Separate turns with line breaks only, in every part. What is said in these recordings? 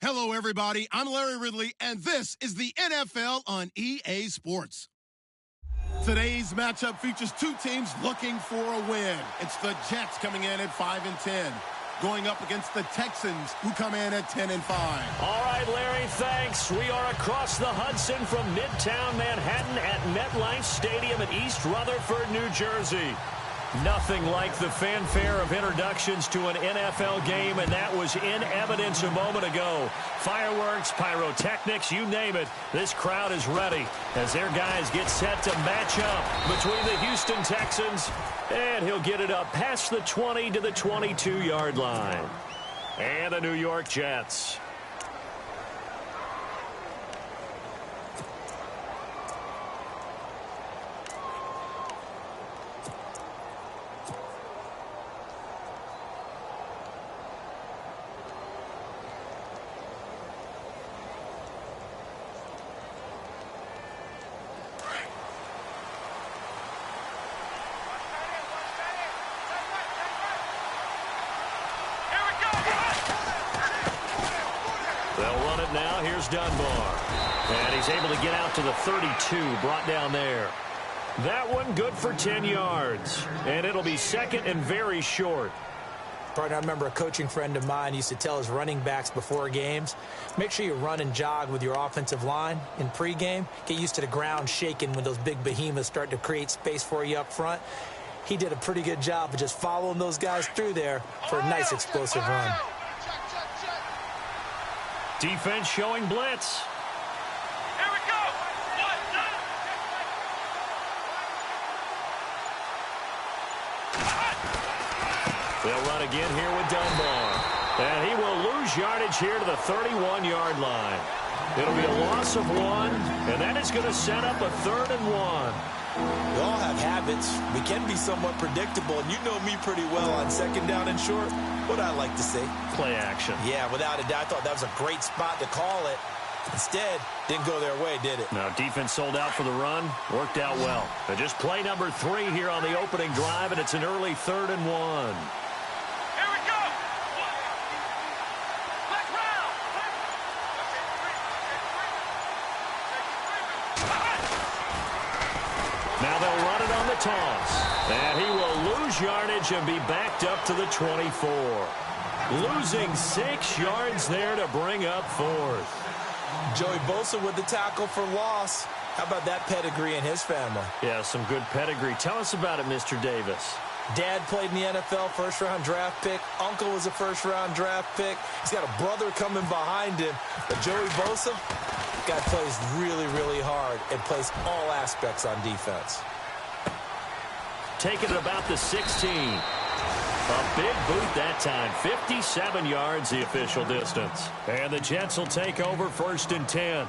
Hello, everybody. I'm Larry Ridley, and this is the NFL on EA Sports. Today's matchup features two teams looking for a win. It's the Jets coming in at 5-10, going up against the Texans, who come in at 10-5.
All right, Larry, thanks. We are across the Hudson from Midtown Manhattan at MetLife Stadium in East Rutherford, New Jersey. Nothing like the fanfare of introductions to an NFL game, and that was in evidence a moment ago. Fireworks, pyrotechnics, you name it. This crowd is ready as their guys get set to match up between the Houston Texans, and he'll get it up past the 20 to the 22-yard line. And the New York Jets. Now here's Dunbar, and he's able to get out to the 32, brought down there. That one good for 10 yards, and it'll be second and very short.
Partner, I remember a coaching friend of mine used to tell his running backs before games, make sure you run and jog with your offensive line in pregame. Get used to the ground shaking when those big behemoths start to create space for you up front. He did a pretty good job of just following those guys through there for a nice explosive run.
Defense showing blitz.
Here we go.
They'll run again here with Dunbar. And he will lose yardage here to the 31-yard line. It'll be a loss of 1, and that is going to set up a 3rd and 1.
We all have habits. We can be somewhat predictable, and you know me pretty well on second down and short. What I like to say?
Play action.
Yeah, without a doubt. I thought that was a great spot to call it. Instead, didn't go their way, did it?
Now, defense sold out for the run. Worked out well. But just play number 3 here on the opening drive, and it's an early 3rd and 1. Now they'll run it on the toss. And he will lose yardage and be backed up to the 24. Losing 6 yards there to bring up 4th.
Joey Bosa with the tackle for loss. How about that pedigree in his family?
Yeah, some good pedigree. Tell us about it, Mr. Davis.
Dad played in the NFL, first-round draft pick. Uncle was a first-round draft pick. He's got a brother coming behind him. But Joey Bosa, guy plays really, really hard and plays all aspects on defense.
Taking it about the 16. A big boot that time. 57 yards the official distance. And the Jets will take over 1st and 10.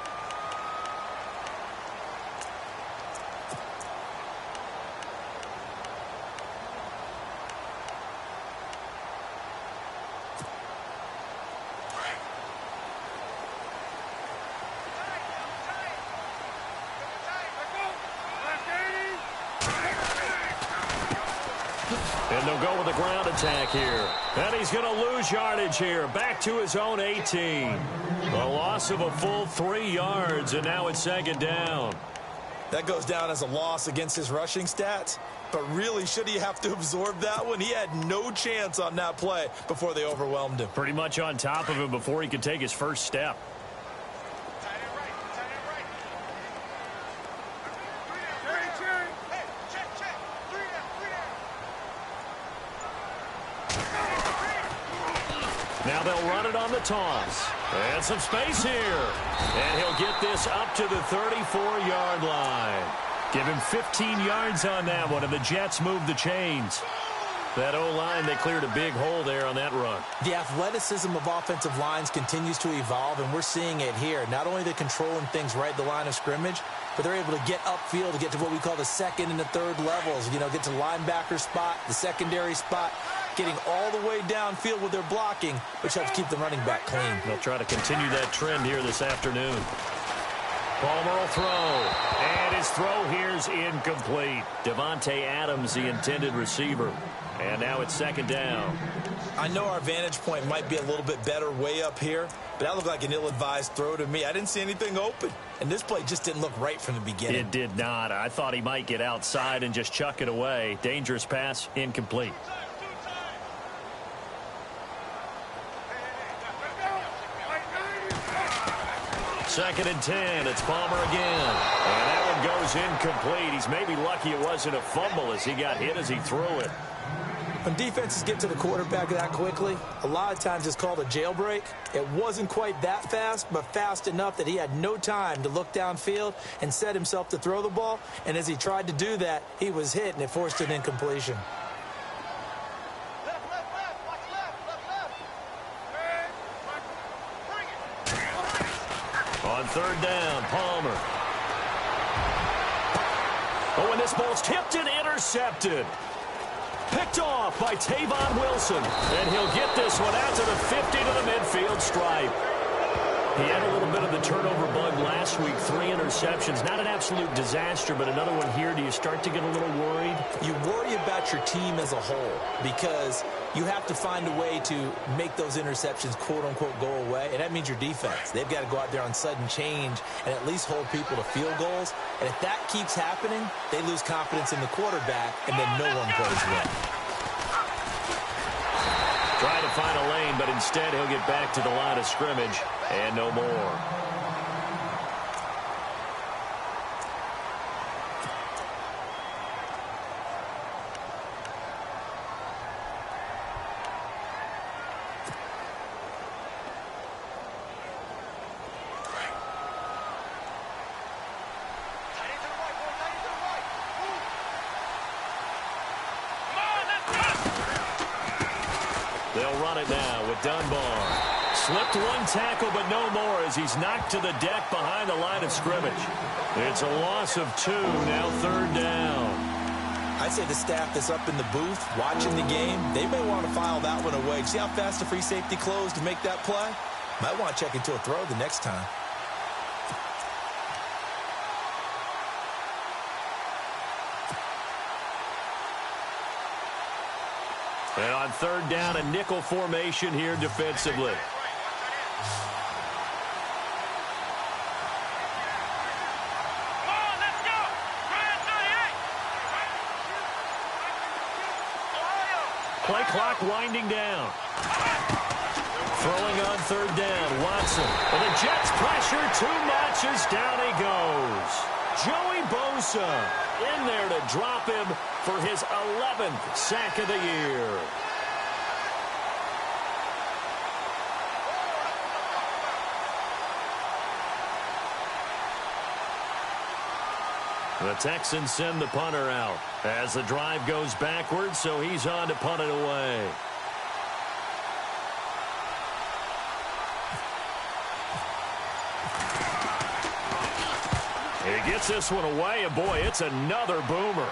And they'll go with the ground attack here. And he's going to lose yardage here. Back to his own 18. A loss of a full 3 yards, and now it's 2nd down.
That goes down as a loss against his rushing stats. But really, should he have to absorb that one? He had no chance on that play before they overwhelmed him.
Pretty much on top of him before he could take his first step. Now they'll run it on the toss. And some space here. And he'll get this up to the 34-yard line. Give him 15 yards on that one, and the Jets move the chains. That O-line, they cleared a big hole there on that run.
The athleticism of offensive lines continues to evolve, and we're seeing it here. Not only are they controlling things right at the line of scrimmage, but they're able to get upfield to get to what we call the 2nd and the 3rd levels. You know, get to the linebacker spot, the secondary spot, getting all the way downfield with their blocking, which helps keep the running back clean.
They'll try to continue that trend here this afternoon. Palmer will throw, and his throw here's incomplete. Devontae Adams, the intended receiver. And now it's 2nd down.
I know our vantage point might be a little bit better way up here, but that looked like an ill-advised throw to me. I didn't see anything open, and this play just didn't look right from the beginning.
It did not. I thought he might get outside and just chuck it away. Dangerous pass, incomplete. Second and 10. It's Palmer again. And that one goes incomplete. He's maybe lucky it wasn't a fumble as he got hit as he threw it.
When defenses get to the quarterback that quickly, a lot of times it's called a jailbreak. It wasn't quite that fast, but fast enough that he had no time to look downfield and set himself to throw the ball. And as he tried to do that, he was hit, and it forced an incompletion.
On third down, Palmer. Oh, and this ball's tipped and intercepted. Picked off by Tavon Wilson. And he'll get this one out to the 50 to the midfield stripe. He had a little bit of the turnover bug last week. 3 interceptions. Not an absolute disaster, but another one here. Do you start to get a little worried?
You worry about your team as a whole because you have to find a way to make those interceptions, quote-unquote, go away, and that means your defense. They've got to go out there on sudden change and at least hold people to field goals. And if that keeps happening, they lose confidence in the quarterback, and then no one plays well.
Trying to find a lane, but instead he'll get back to the line of scrimmage and no more. They'll run it now with Dunbar. Slipped one tackle, but no more as he's knocked to the deck behind the line of scrimmage. It's a loss of 2, now third down.
I'd say the staff that's up in the booth watching the game, they may want to file that one away. See how fast the free safety closed to make that play? Might want to check into a throw the next time.
And on third down, a nickel formation here defensively. Play clock winding down. Throwing on third down, Watson. And the Jets pressure too much as down he goes. Joey Bosa in there to drop him for his 11th sack of the year. The Texans send the punter out as the drive goes backwards, so he's on to punt it away. He gets this one away, and boy, it's another boomer.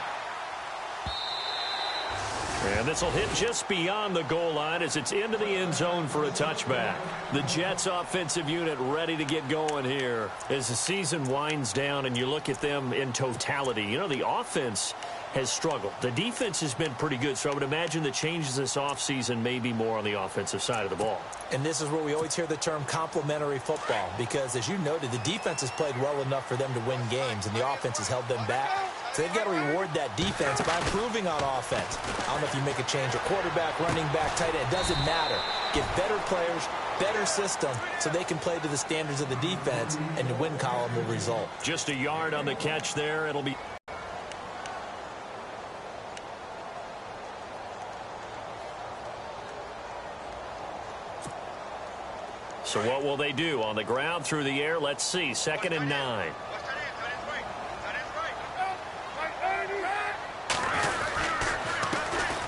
And this will hit just beyond the goal line as it's into the end zone for a touchback. The Jets offensive unit ready to get going here. As the season winds down and you look at them in totality, you know, the offense has struggled. The defense has been pretty good, so I would imagine the changes this offseason may be more on the offensive side of the ball.
And this is where we always hear the term complementary football because, as you noted, the defense has played well enough for them to win games, and the offense has held them back. So they've got to reward that defense by improving on offense. I don't know if you make a change at quarterback, running back, tight end. It doesn't matter. Get better players, better system, so they can play to the standards of the defense, and the win column will result.
Just a yard on the catch there. It'll be... So what will they do? On the ground, through the air, let's see. 2nd and 9.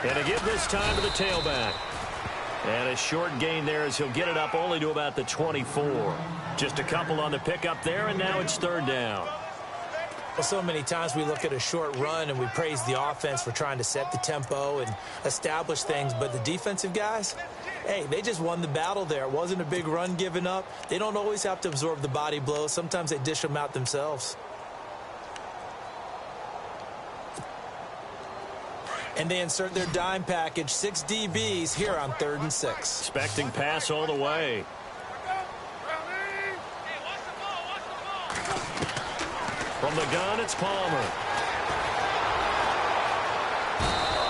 And a give this time to the tailback. And a short gain there as he'll get it up only to about the 24. Just a couple on the pickup there, and now it's third down.
Well, so many times we look at a short run and we praise the offense for trying to set the tempo and establish things, but the defensive guys, hey, they just won the battle there. It wasn't a big run given up. They don't always have to absorb the body blows. Sometimes they dish them out themselves. And they insert their dime package, 6 DBs here on 3rd and 6.
Expecting pass all the way. From the gun, it's Palmer.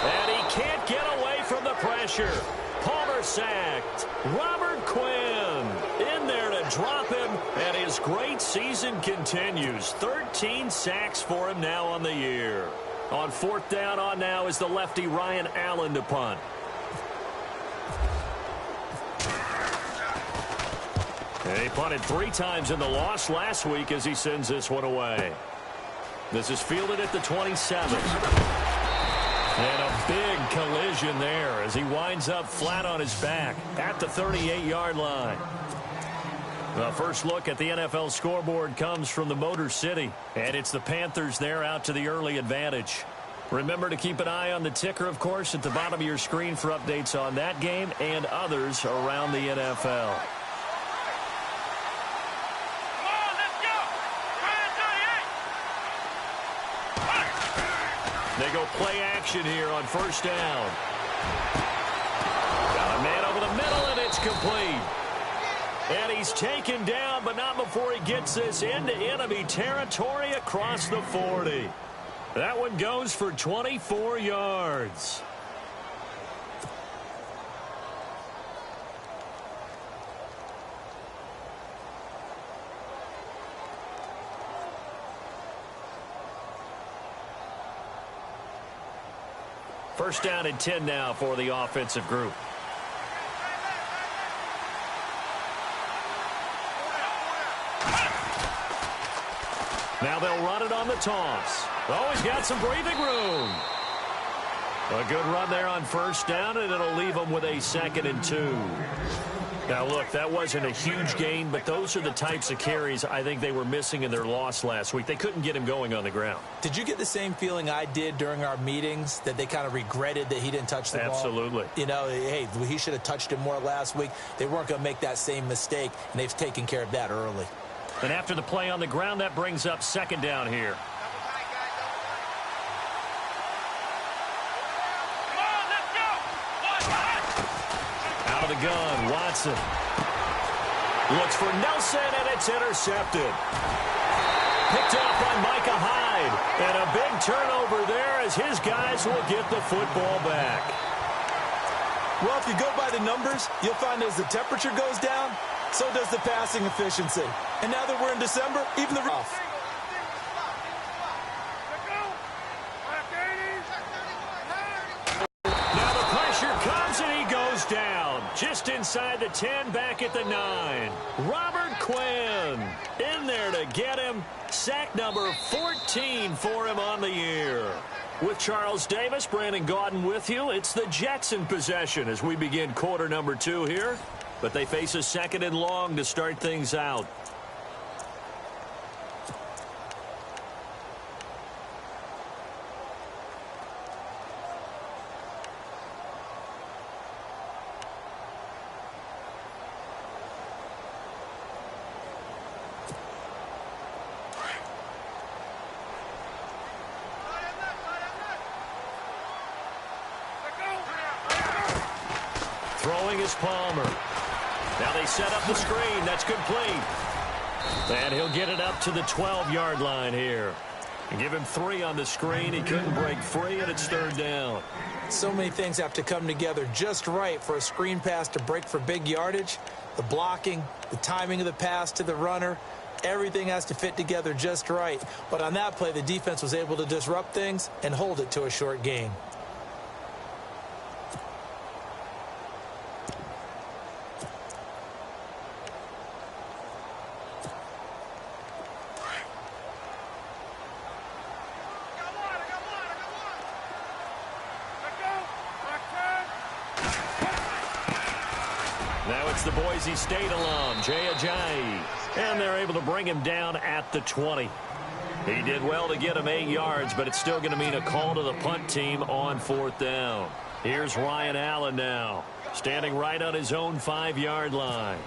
And he can't get away from the pressure. Palmer sacked. Robert Quinn in there to drop him, and his great season continues. 13 sacks for him now on the year. On fourth down on now is the lefty Ryan Allen to punt. And he punted 3 times in the loss last week as he sends this one away. This is fielded at the 27. And a big collision there as he winds up flat on his back at the 38-yard line. The first look at the NFL scoreboard comes from the Motor City, and it's the Panthers there out to the early advantage. Remember to keep an eye on the ticker, of course, at the bottom of your screen for updates on that game and others around the NFL. They go play action here on first down. Got a man over the middle, and it's complete. And he's taken down, but not before he gets this into enemy territory across the 40. That one goes for 24 yards. First down and 10 now for the offensive group. Now they'll run it on the toss. Oh, he's got some breathing room. A good run there on first down, and it'll leave them with a 2nd and 2. Now, look, that wasn't a huge gain, but those are the types of carries I think they were missing in their loss last week. They couldn't get him going on the ground.
Did you get the same feeling I did during our meetings, that they kind of regretted that he didn't touch the ball?
Absolutely.
You know, hey, he should have touched it more last week. They weren't going to make that same mistake, and they've taken care of that early.
And after the play on the ground, that brings up 2nd down here. Out of the gun, Watson. Looks for Nelson, and it's intercepted. Picked up by Micah Hyde. And a big turnover there as his guys will get the football back.
Well, if you go by the numbers, you'll find as the temperature goes down, so does the passing efficiency. And now that we're in December, even the rough.
Now the pressure comes, and he goes down. Just inside the 10, back at the 9. Robert Quinn in there to get him. Sack number 14 for him on the year. With Charles Davis, Brandon Gaudin with you. It's the Jets in possession as we begin quarter number 2 here. But they face a 2nd and long to start things out. Throwing is Palmer. Now they set up the screen. That's complete. And he'll get it up to the 12-yard line here. And give him 3 on the screen. He couldn't break free, and it's 3rd down.
So many things have to come together just right for a screen pass to break for big yardage. The blocking, the timing of the pass to the runner, everything has to fit together just right. But on that play, the defense was able to disrupt things and hold it to a short gain.
Now it's the Boise State alum, Jay Ajayi. And they're able to bring him down at the 20. He did well to get him 8 yards, but it's still going to mean a call to the punt team on 4th down. Here's Ryan Allen now, standing right on his own 5-yard line.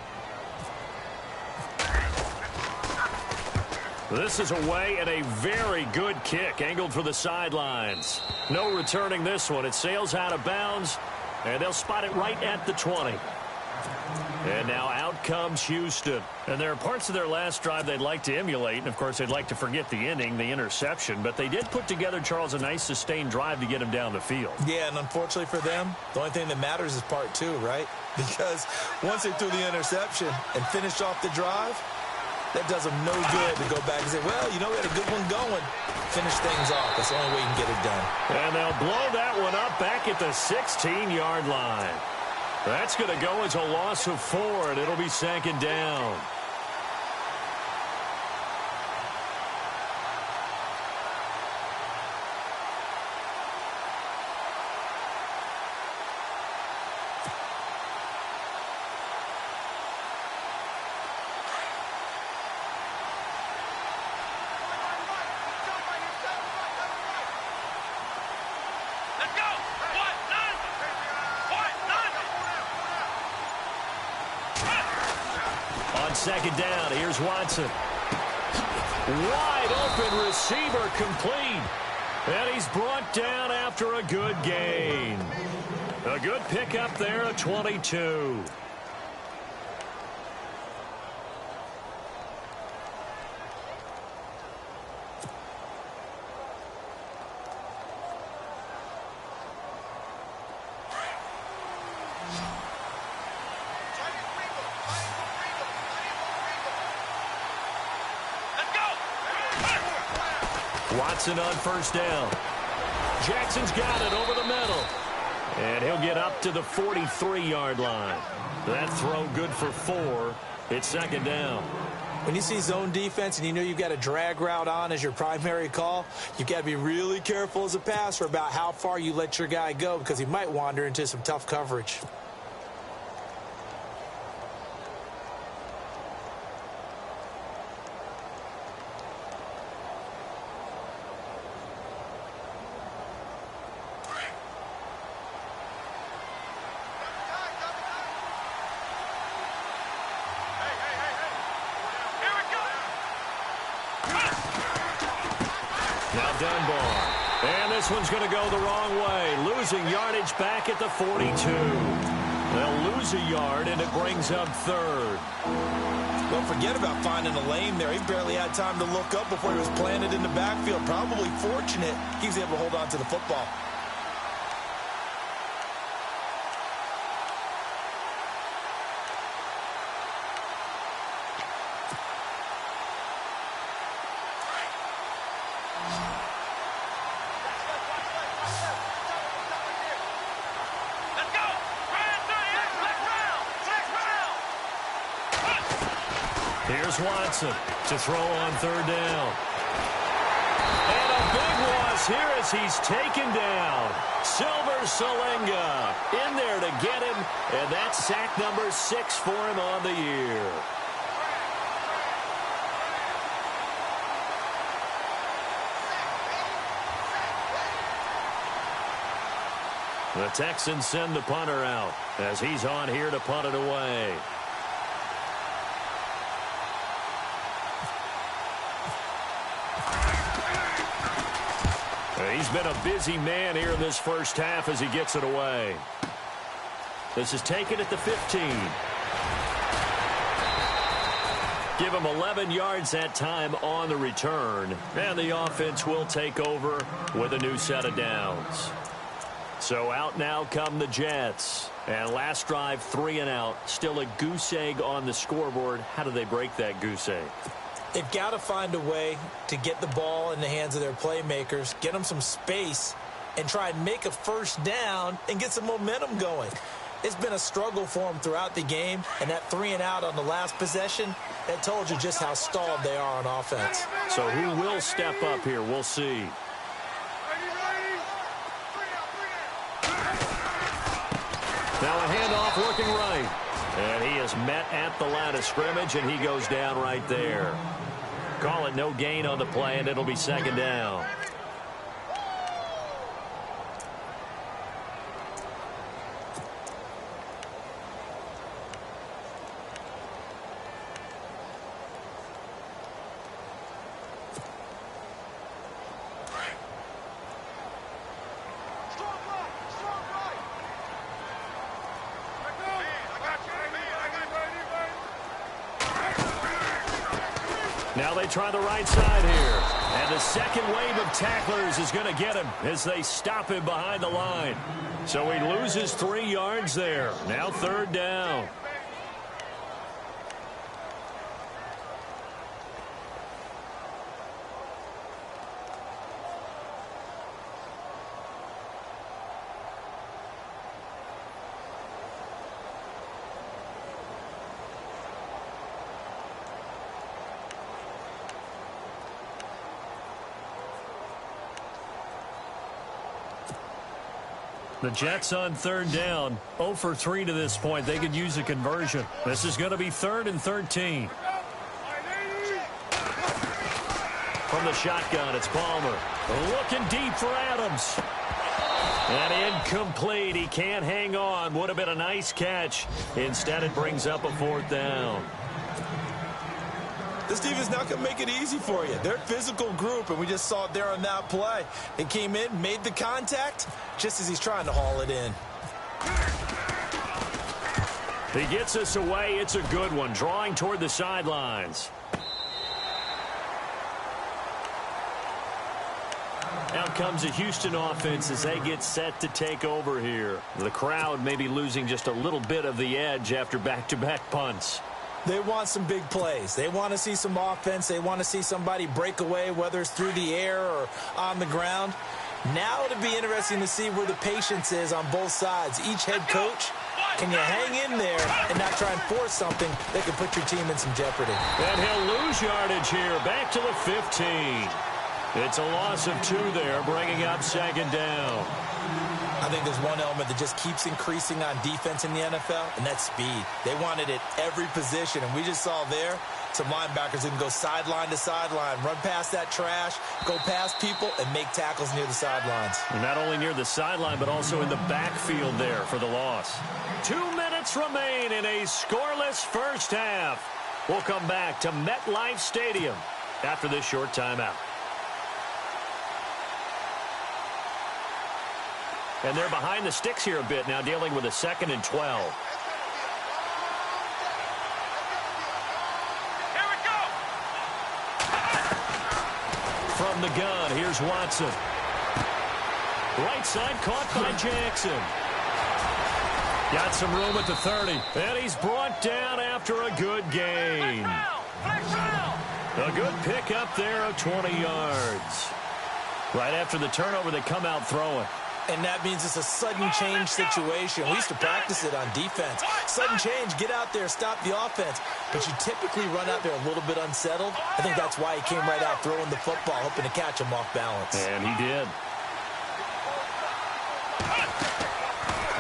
This is away, and a very good kick angled for the sidelines. No returning this one. It sails out of bounds, and they'll spot it right at the 20. And now out comes Houston. And there are parts of their last drive they'd like to emulate. And, of course, they'd like to forget the inning, the interception. But they did put together, Charles, a nice sustained drive to get him down the field.
Yeah, and unfortunately for them, the only thing that matters is part two, right? Because once they threw the interception and finished off the drive, that does them no good to go back and say, well, you know, we had a good one going. Finish things off. That's the only way you can get it done.
And they'll blow that one up back at the 16-yard line. That's going to go as a loss of 4, and it'll be second down. Second down, here's Watson. Wide open receiver complete. And he's brought down after a good gain. A good pickup there, a 22. Watson on first down. Jackson's got it over the middle. And he'll get up to the 43-yard line. That throw good for 4. It's second down.
When you see zone defense and you know you've got a drag route on as your primary call, you've got to be really careful as a passer about how far you let your guy go because he might wander into some tough coverage.
This one's going to go the wrong way. Losing yardage back at the 42. They'll lose a yard, and it brings up third.
Don't forget about finding a lane there. He barely had time to look up before he was planted in the backfield. Probably fortunate he was able to hold on to the football.
Here's Watson to throw on third down. And a big loss here as he's taken down. Silver-Salenga in there to get him, and that's sack number 6 for him on the year. The Texans send the punter out as he's on here to punt it away. He's been a busy man here in this first half as he gets it away. This is taken at the 15. Give him 11 yards that time on the return. And the offense will take over with a new set of downs. So out now come the Jets. And last drive, 3 and out. Still a goose egg on the scoreboard. How do they break that goose egg?
They've got to find a way to get the ball in the hands of their playmakers, get them some space, and try and make a first down and get some momentum going. It's been a struggle for them throughout the game, and that 3 and out on the last possession, that told you just how stalled they are on offense.
So who will step up here? We'll see. Now a handoff looking right. And he is met at the line of scrimmage, and he goes down right there. Call it no gain on the play, and it'll be second down. Now they try the right side here. And the second wave of tacklers is going to get him as they stop him behind the line. So he loses 3 yards there. Now third down. The Jets on third down, 0 for 3 to this point. They could use a conversion. This is going to be 3rd and 13. From the shotgun, it's Palmer. Looking deep for Adams. And incomplete. He can't hang on. Would have been a nice catch. Instead, it brings up a 4th down.
This team is not going to make it easy for you. They're a physical group, and we just saw it there on that play. They came in, made the contact, just as he's trying to haul it in.
He gets us away. It's a good one, drawing toward the sidelines. Out comes a Houston offense as they get set to take over here. The crowd may be losing just a little bit of the edge after back-to-back punts.
They want some big plays. They want to see some offense. They want to see somebody break away, whether it's through the air or on the ground. Now it'll be interesting to see where the patience is on both sides. Each head coach, can you hang in there and not try and force something that can put your team in some jeopardy?
And he'll lose yardage here, back to the 15. It's a loss of 2 there, bringing up 2nd down.
I think there's one element that just keeps increasing on defense in the NFL, and that's speed. They want it at every position, and we just saw there some linebackers who can go sideline to sideline, run past that trash, go past people, and make tackles near the sidelines.
And not only near the sideline, but also in the backfield there for the loss. 2 minutes remain in a scoreless first half. We'll come back to MetLife Stadium after this short timeout. And they're behind the sticks here a bit now, dealing with a 2nd and 12.
Here we go.
From the gun, here's Watson. Right side caught by Jackson. Got some room at the 30. And he's brought down after a good gain. A good pick up there of 20 yards. Right after the turnover, they come out throwing.
And that means it's a sudden change situation. We used to practice it on defense. Sudden change, get out there, stop the offense. But you typically run out there a little bit unsettled. I think that's why he came right out throwing the football, hoping to catch him off balance.
And he did.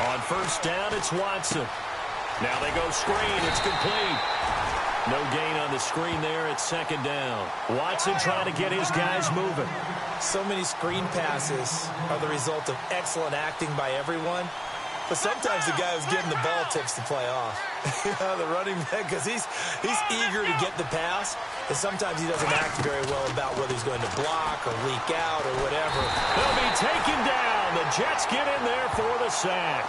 On first down, it's Watson. Now they go screen. It's complete. No gain on the screen there. It's 2nd down. Watson trying to get his guys moving.
So many screen passes are the result of excellent acting by everyone. But sometimes the guy who's getting the ball tips the play off. The running back, because he's eager to get the pass. And sometimes he doesn't act very well about whether he's going to block or leak out or whatever.
He'll be taken down. The Jets get in there for the sack.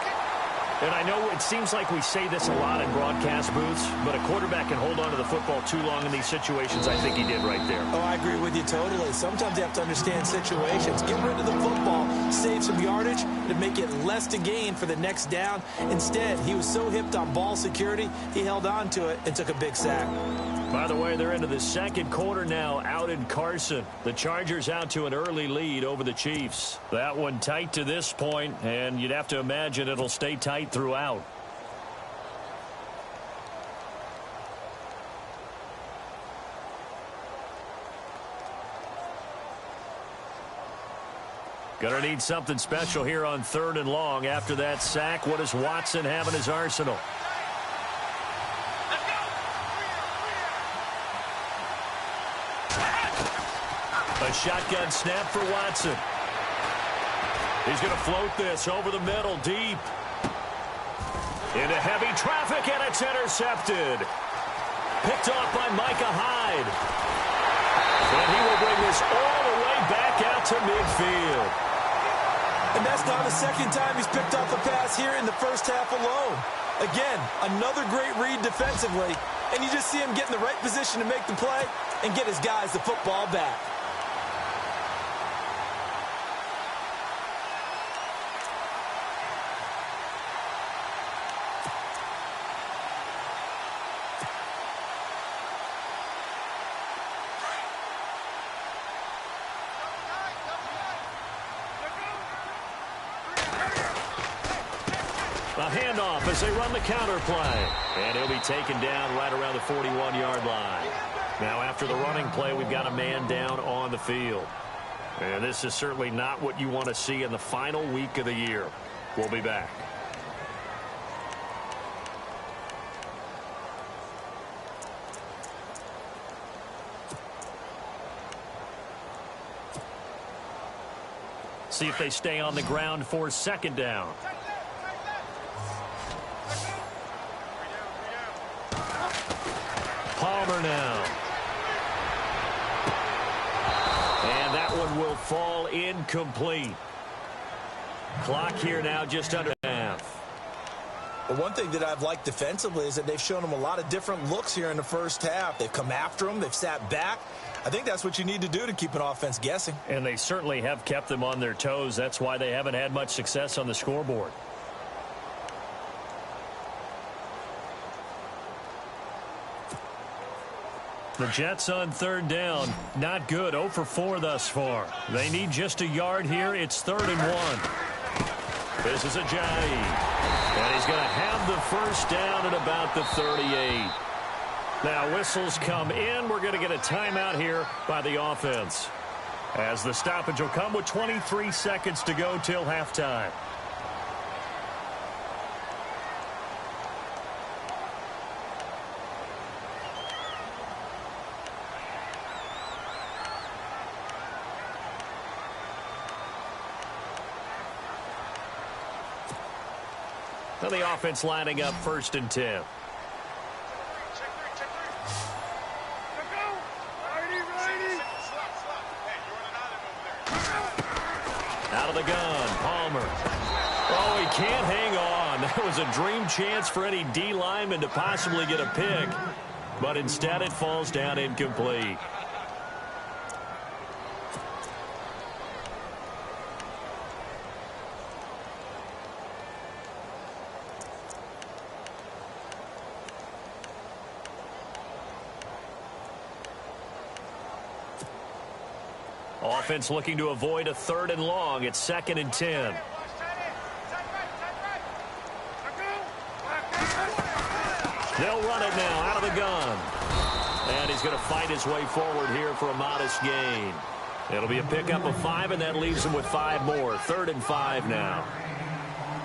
And I know it seems like we say this a lot in broadcast booths, but a quarterback can hold on to the football too long in these situations. I think he did right there.
Oh, I agree with you totally. Sometimes you have to understand situations. Get rid of the football, save some yardage, to make it less to gain for the next down. Instead, he was so hipped on ball security, he held on to it and took a big sack.
By the way, they're into the 2nd quarter now out in Carson. The Chargers out to an early lead over the Chiefs. That one tight to this point, and you'd have to imagine it'll stay tight throughout. Gonna need something special here on 3rd and long. After that sack, what does Watson have in his arsenal? A shotgun snap for Watson. He's going to float this over the middle, deep. Into heavy traffic, and it's intercepted. Picked off by Micah Hyde. And he will bring this all the way back out to midfield.
And that's not the 2nd time he's picked off a pass here in the first half alone. Again, another great read defensively. and you just see him get in the right position to make the play and get his guys the football back.
A handoff as they run the counter play. And he'll be taken down right around the 41-yard line. Now after the running play, we've got a man down on the field. And this is certainly not what you want to see in the final week of the year. We'll be back. See if they stay on the ground for second down. Palmer now. And that one will fall incomplete. Clock here now just under half.
But one thing that I've liked defensively is that they've shown them a lot of different looks here in the first half. They've come after them. They've sat back. I think that's what you need to do to keep an offense guessing.
And they certainly have kept them on their toes. That's why they haven't had much success on the scoreboard. The Jets on third down. Not good. 0 for 4 thus far. They need just a yard here. It's 3rd and 1. This is Ajayi. And he's going to have the first down at about the 38. Now whistles come in. We're going to get a timeout here by the offense, as the stoppage will come with 23 seconds to go till halftime. Now the offense lining up 1st and 10. Out of the gun, Palmer. Oh, he can't hang on. That was a dream chance for any D lineman to possibly get a pick, but instead it falls down incomplete. Offense looking to avoid a 3rd and long. It's 2nd and 10. They'll run it now out of the gun. And he's going to fight his way forward here for a modest gain. It'll be a pickup of 5, and that leaves him with 5 more. 3rd and 5 now.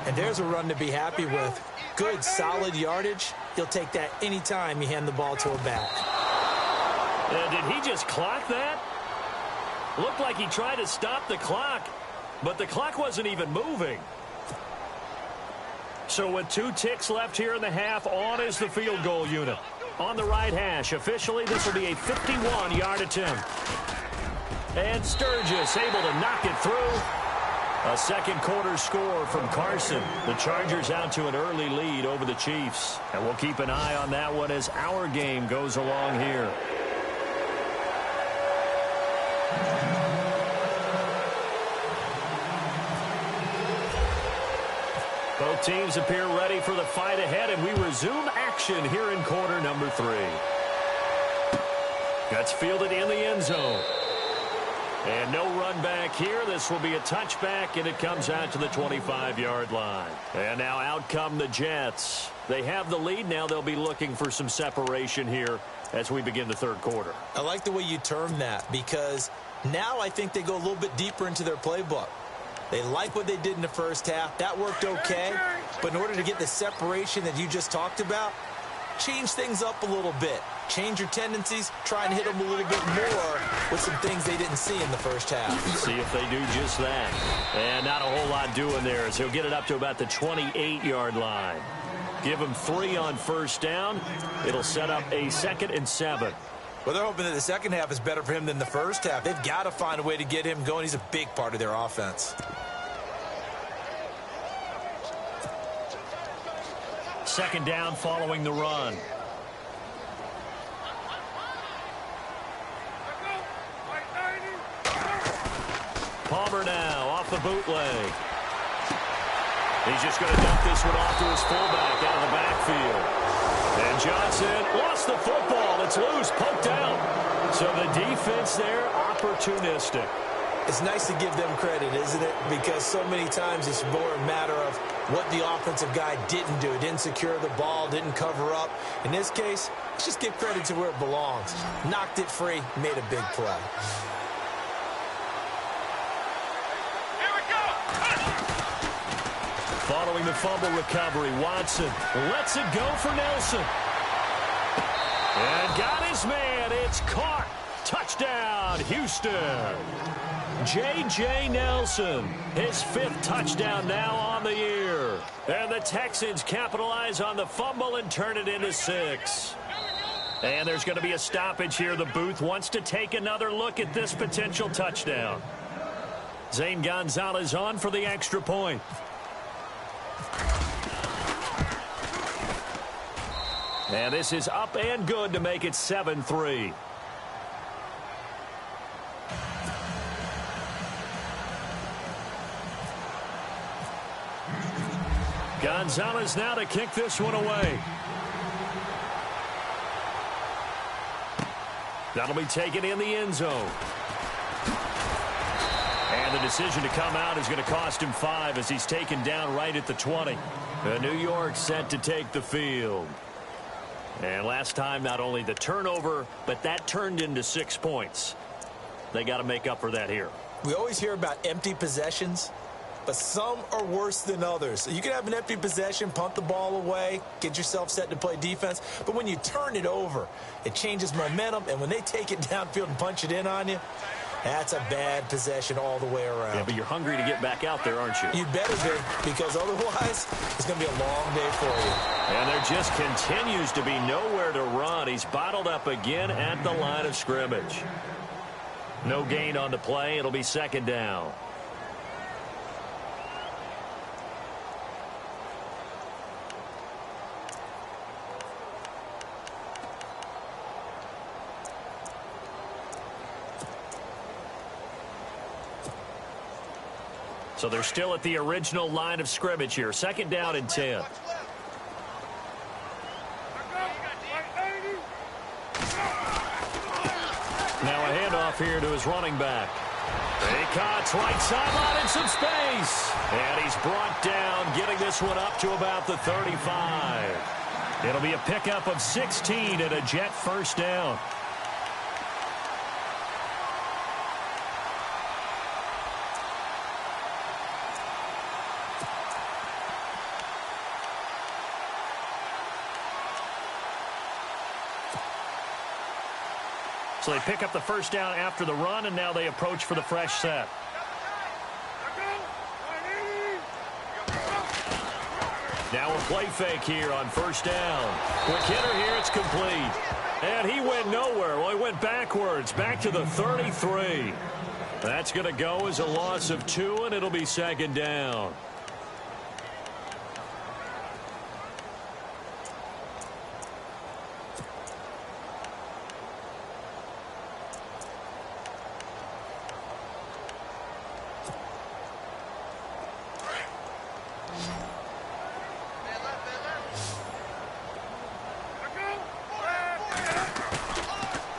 And there's a run to be happy with. Good, solid yardage. He'll take that anytime you hand the ball to a back.
Did he just clock that? Looked like he tried to stop the clock, but the clock wasn't even moving. So with 2 ticks left here in the half, on is the field goal unit. On the right hash, officially, this will be a 51-yard attempt. And Sturgis able to knock it through. A second quarter score from Carson. The Chargers out to an early lead over the Chiefs. And we'll keep an eye on that one as our game goes along here. Both teams appear ready for the fight ahead, and we resume action here in quarter number 3. That's fielded in the end zone. And no run back here. This will be a touchback, and it comes out to the 25-yard line. And now out come the Jets. They have the lead. Now they'll be looking for some separation here as we begin the 3rd quarter.
I like the way you term that, because now I think they go a little bit deeper into their playbook. They like what they did in the first half. That worked okay. But in order to get the separation that you just talked about, change things up a little bit. Change your tendencies. Try and hit them a little bit more with some things they didn't see in the first half.
See if they do just that. And not a whole lot doing there, as he'll get it up to about the 28-yard line. Give him 3 on first down. It'll set up a 2nd and 7.
Well, they're hoping that the second half is better for him than the first half. They've got to find a way to get him going. He's a big part of their offense.
Second down following the run. Palmer now off the bootleg. He's just going to dump this one off to his fullback out of the backfield. And Johnson lost the football. It's loose, poked out. So the defense there, opportunistic.
It's nice to give them credit, isn't it? Because so many times it's more a matter of what the offensive guy didn't do. Didn't secure the ball, didn't cover up. In this case, let's just give credit to where it belongs. Knocked it free, made a big play.
Here we go.
Following the fumble recovery, Watson lets it go for Nelson. And got his man. It's caught. Touchdown, Houston. J.J. Nelson, his 5th touchdown now on the year. And the Texans capitalize on the fumble and turn it into 6. And there's going to be a stoppage here. The booth wants to take another look at this potential touchdown. Zane Gonzalez on for the extra point. And this is up and good to make it 7-3. Gonzalez now to kick this one away. That'll be taken in the end zone. And the decision to come out is going to cost him 5 as he's taken down right at the 20. New York set to take the field. And last time, not only the turnover, but that turned into 6 points. They got to make up for that here.
We always hear about empty possessions, but some are worse than others. So you can have an empty possession, punt the ball away, get yourself set to play defense. But when you turn it over, it changes momentum. And when they take it downfield and punch it in on you, that's a bad possession all the way around.
Yeah, but you're hungry to get back out there, aren't you?
You better be, because otherwise it's going to be a long day for you.
And there just continues to be nowhere to run. He's bottled up again at the line of scrimmage. No gain on the play. It'll be 2nd down. So they're still at the original line of scrimmage here. 2nd down and 10. Now a handoff here to his running back. He cuts right sideline in some space. And he's brought down, getting this one up to about the 35. It'll be a pickup of 16 and a Jet 1st down. So they pick up the 1st down after the run, and now they approach for the fresh set. Now a play fake here on 1st down. Quick hitter here, it's complete. And he went nowhere. Well, he went backwards, back to the 33. That's going to go as a loss of 2, and it'll be 2nd down.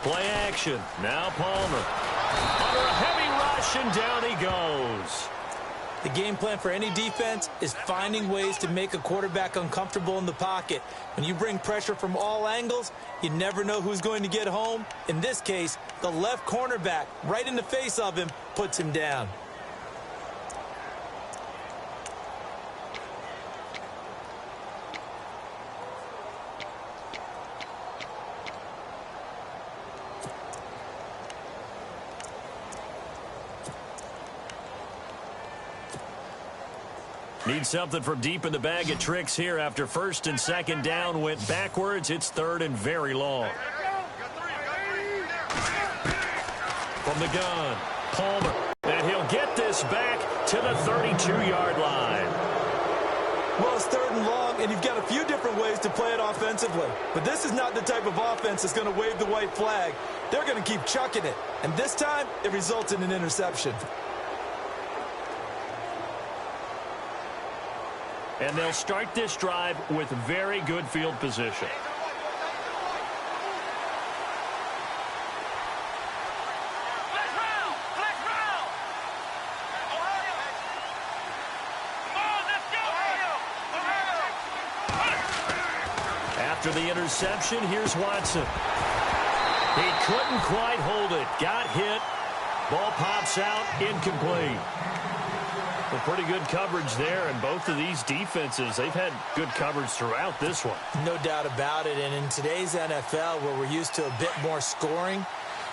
Play action. Now Palmer. Under a heavy rush, and down he goes.
The game plan for any defense is finding ways to make a quarterback uncomfortable in the pocket. When you bring pressure from all angles, you never know who's going to get home. In this case, the left cornerback, right in the face of him, puts him down.
Need something from deep in the bag of tricks here after 1st and 2nd down went backwards. It's 3rd and very long. From the gun, Palmer. And he'll get this back to the 32-yard line.
Well, it's 3rd and long, and you've got a few different ways to play it offensively. But this is not the type of offense that's going to wave the white flag. They're going to keep chucking it. And this time, it results in an interception.
And they'll start this drive with very good field position. After the interception, here's Watson. He couldn't quite hold it. Got hit. Ball pops out, incomplete. Well, pretty good coverage there, and both of these defenses, they've had good coverage throughout this one.
No doubt about it, and in today's NFL, where we're used to a bit more scoring,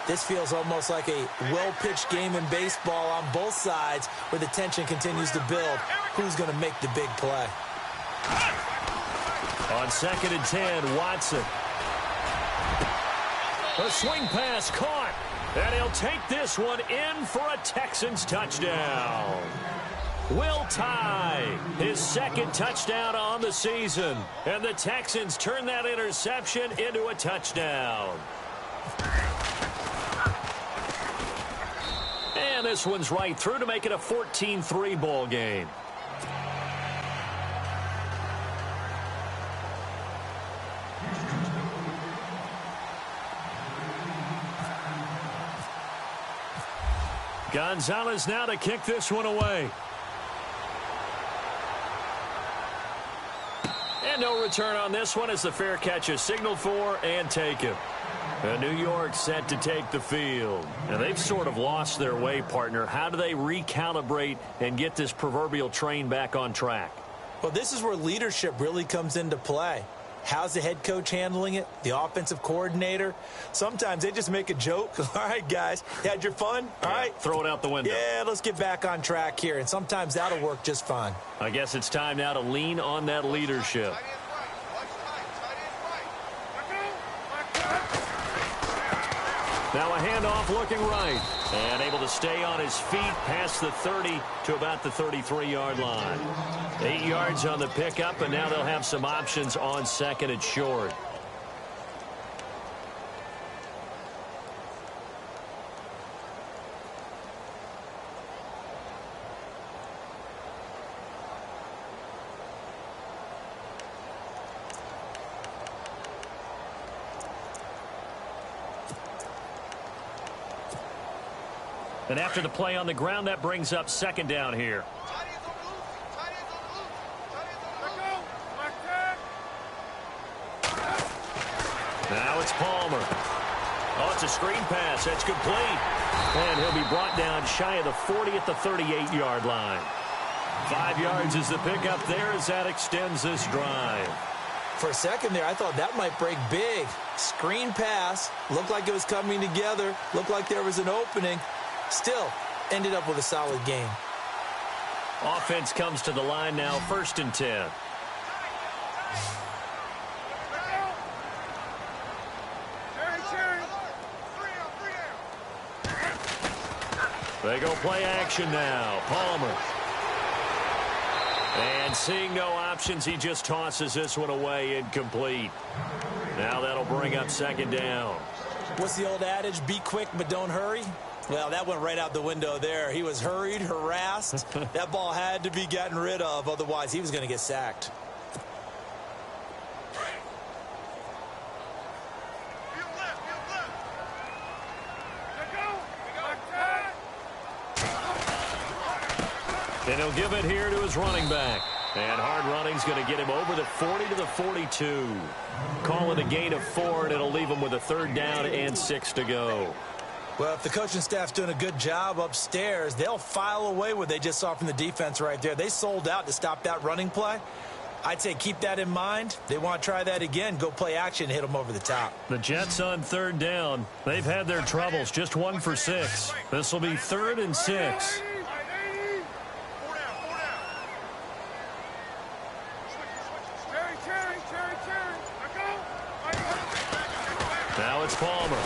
this feels almost like a well-pitched game in baseball on both sides, where the tension continues to build. Who's going to make the big play?
On 2nd and 10, Watson. A swing pass caught, and he'll take this one in for a Texans touchdown. Will Tye, his 2nd touchdown on the season, and the Texans turn that interception into a touchdown. And this one's right through to make it a 14-3 ball game. Gonzalez now to kick this one away. And no return on this one as the fair catch is signaled for and taken. And New York set to take the field. And they've sort of lost their way, partner. How do they recalibrate and get this proverbial train back on track?
Well, this is where leadership really comes into play. How's the head coach handling it? The offensive coordinator? Sometimes they just make a joke. All right, guys, you had your fun? All right.
Throw it out the window.
Yeah, let's get back on track here. And sometimes that'll work just fine.
I guess it's time now to lean on that leadership. Now a handoff looking right. And able to stay on his feet past the 30 to about the 33-yard line. 8 yards on the pickup, and now they'll have some options on 2nd and short. And after the play on the ground, that brings up 2nd down here. Now it's Palmer. Oh, it's a screen pass. That's complete. And he'll be brought down shy of the 40 at the 38-yard line. 5 yards is the pickup there as that extends this drive.
For a second there, I thought that might break big. Screen pass. Looked like it was coming together. Looked like there was an opening. Still, ended up with a solid game.
Offense comes to the line now, 1st and 10. They go play action now. Palmer. And seeing no options, he just tosses this one away, incomplete. Now that'll bring up 2nd down.
What's the old adage? Be quick, but don't hurry. Well, that went right out the window there. He was hurried, harassed. That ball had to be gotten rid of, otherwise he was going to get sacked.
And he'll give it here to his running back. And hard running's going to get him over the 40 to the 42. Call it a gain of 4, and it'll leave him with a 3rd down and 6 to go.
Well, if the coaching staff's doing a good job upstairs, they'll file away what they just saw from the defense right there. They sold out to stop that running play. I'd say keep that in mind. They want to try that again. Go play action, hit them over the top.
The Jets on 3rd down. They've had their troubles. Just 1 for 6. This will be 3rd and 6. Now it's Palmer.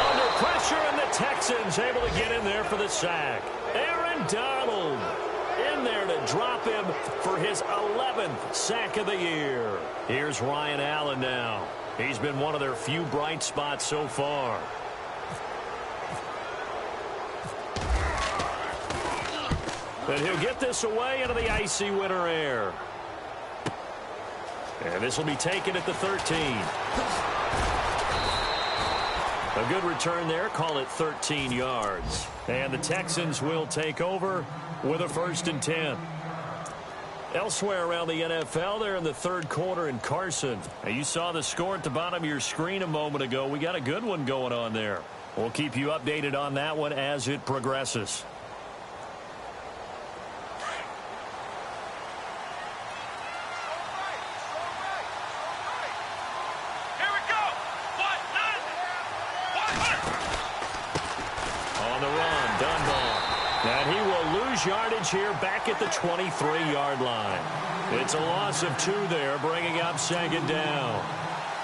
Under pressure, and the Texans able to get in there for the sack. Aaron Donald in there to drop him for his 11th sack of the year. Here's Ryan Allen now. He's been one of their few bright spots so far. And he'll get this away into the icy winter air. And this will be taken at the 13. A good return there. Call it 13 yards. And the Texans will take over with a 1st and 10. Elsewhere around the NFL, they're in the 3rd quarter in Carson. Now, you saw the score at the bottom of your screen a moment ago. We got a good one going on there. We'll keep you updated on that one as it progresses. Yardage here back at the 23-yard line. It's a loss of 2 there, bringing up 2nd down.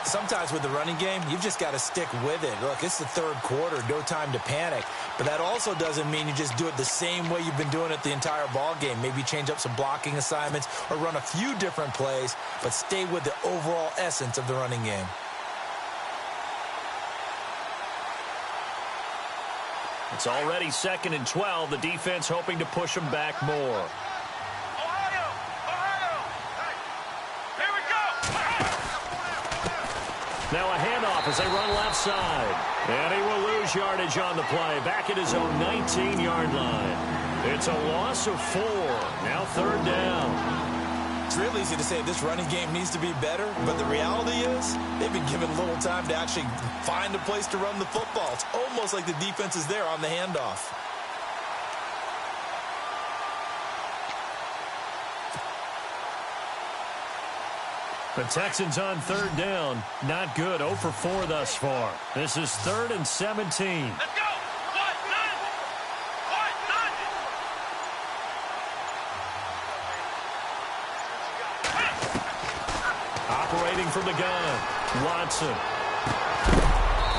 Sometimes with the running game, you've just got to stick with it. Look, it's the 3rd quarter, no time to panic. But that also doesn't mean you just do it the same way you've been doing it the entire ball game. Maybe change up some blocking assignments or run a few different plays, but stay with the overall essence of the running game.
It's already 2nd and 12. The defense hoping to push them back more.
Ohio! Hey, here we go!
Now a handoff as they run left side. And he will lose yardage on the play. Back at his own 19-yard line. It's a loss of 4. Now 3rd down.
It's real easy to say this running game needs to be better, but the reality is they've been given little time to actually find a place to run the football. It's almost like the defense is there on the handoff.
The Texans on 3rd down. Not good. 0 for 4 thus far. This is 3rd and 17.
Let's go!
Operating from the gun, Watson.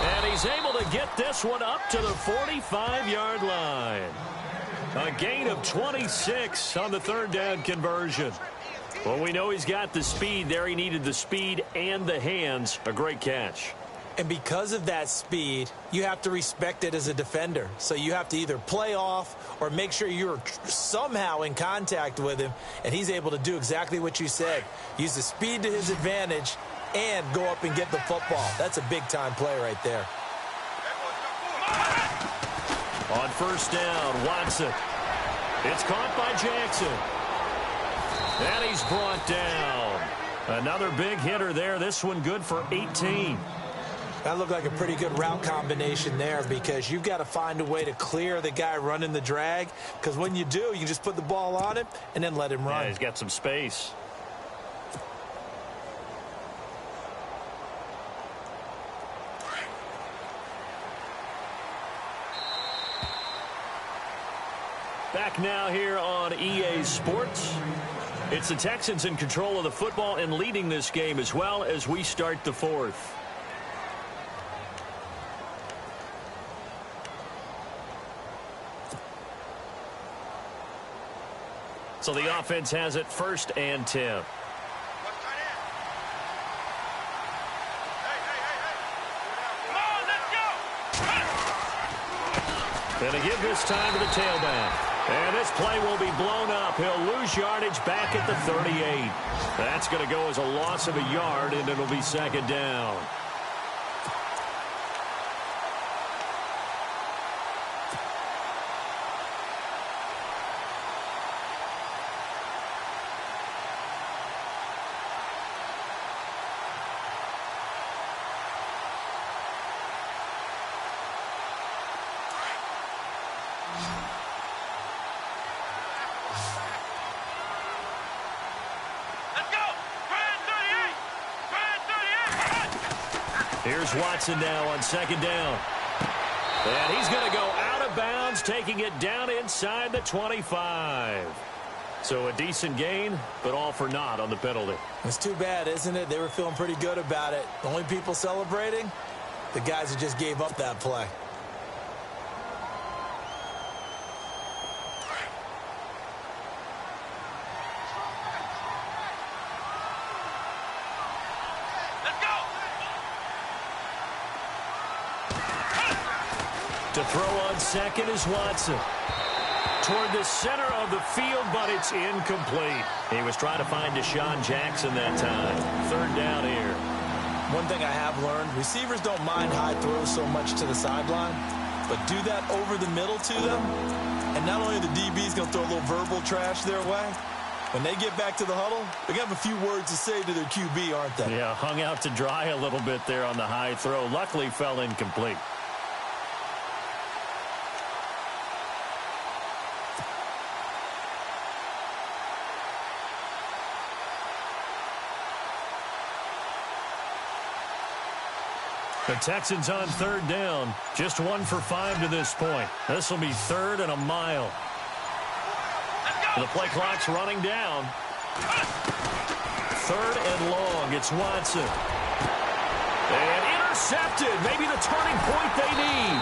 And he's able to get this one up to the 45-yard line. A gain of 26 on the 3rd down conversion. Well, we know he's got the speed there. He needed the speed and the hands. A great catch.
And because of that speed, you have to respect it as a defender. So you have to either play off or make sure you're somehow in contact with him, and he's able to do exactly what you said. Use the speed to his advantage and go up and get the football. That's a big-time play right there.
On 1st down, Watson. It's caught by Jackson. And he's brought down. Another big hitter there. This one good for 18.
That looked like a pretty good route combination there because you've got to find a way to clear the guy running the drag, because when you do, you can just put the ball on him and then let him run.
Yeah, he's got some space. Back now here on EA Sports. It's the Texans in control of the football and leading this game as well as we start the 4th. So the offense has it 1st and 10. And to give this time to the tailback. And this play will be blown up. He'll lose yardage back at the 38. That's going to go as a loss of a yard, and it'll be 2nd down. Here's Watson now on 2nd down. And he's going to go out of bounds, taking it down inside the 25. So a decent gain, but all for naught on the penalty.
It's too bad, isn't it? They were feeling pretty good about it. The only people celebrating, the guys who just gave up that play.
To throw on 2nd is Watson. toward the center of the field, but it's incomplete. He was trying to find Deshaun Jackson that time. Third down here.
One thing I have learned, receivers don't mind high throws so much to the sideline, but do that over the middle to them, and not only are the DBs going to throw a little verbal trash their way, when they get back to the huddle, they're going to have a few words to say to their QB, aren't they?
Yeah, hung out to dry a little bit there on the high throw. Luckily fell incomplete. The Texans on third down. Just 1 for 5 to this point. This will be 3rd and a mile. The play clock's running down. 3rd and long. It's Watson. And intercepted. Maybe the turning point they need.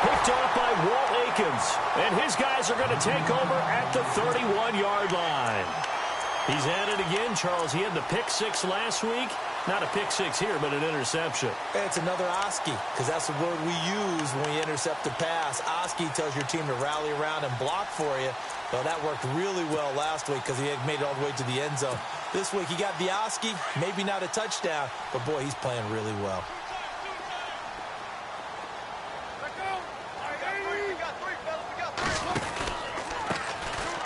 Picked off by Walt Aikens. And his guys are going to take over at the 31-yard line. He's at it again, Charles. He had the pick 6 last week. Not a pick 6 here, but an interception.
It's another Oski, because that's the word we use when you intercept a pass. Oski tells your team to rally around and block for you. Well, that worked really well last week because he had made it all the way to the end zone. This week, he got the Oski, maybe not a touchdown, but, boy, he's playing really well.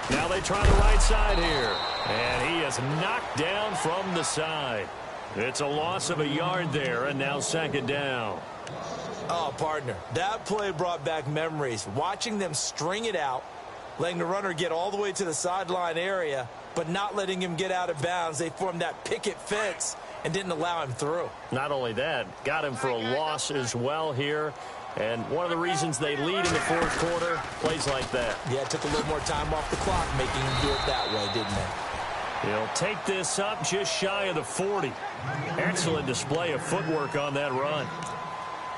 Now they try the right side here. And he is knocked down from the side. It's a loss of a yard there, and now 2nd down.
Oh, partner, that play brought back memories. Watching them string it out, letting the runner get all the way to the sideline area, but not letting him get out of bounds. They formed that picket fence and didn't allow him through.
Not only that, got him for a loss as well here. And one of the reasons they lead in the 4th quarter, plays like that.
Yeah, it took a little more time off the clock making him do it that way, didn't it?
He'll take this up just shy of the 40. Excellent display of footwork on that run.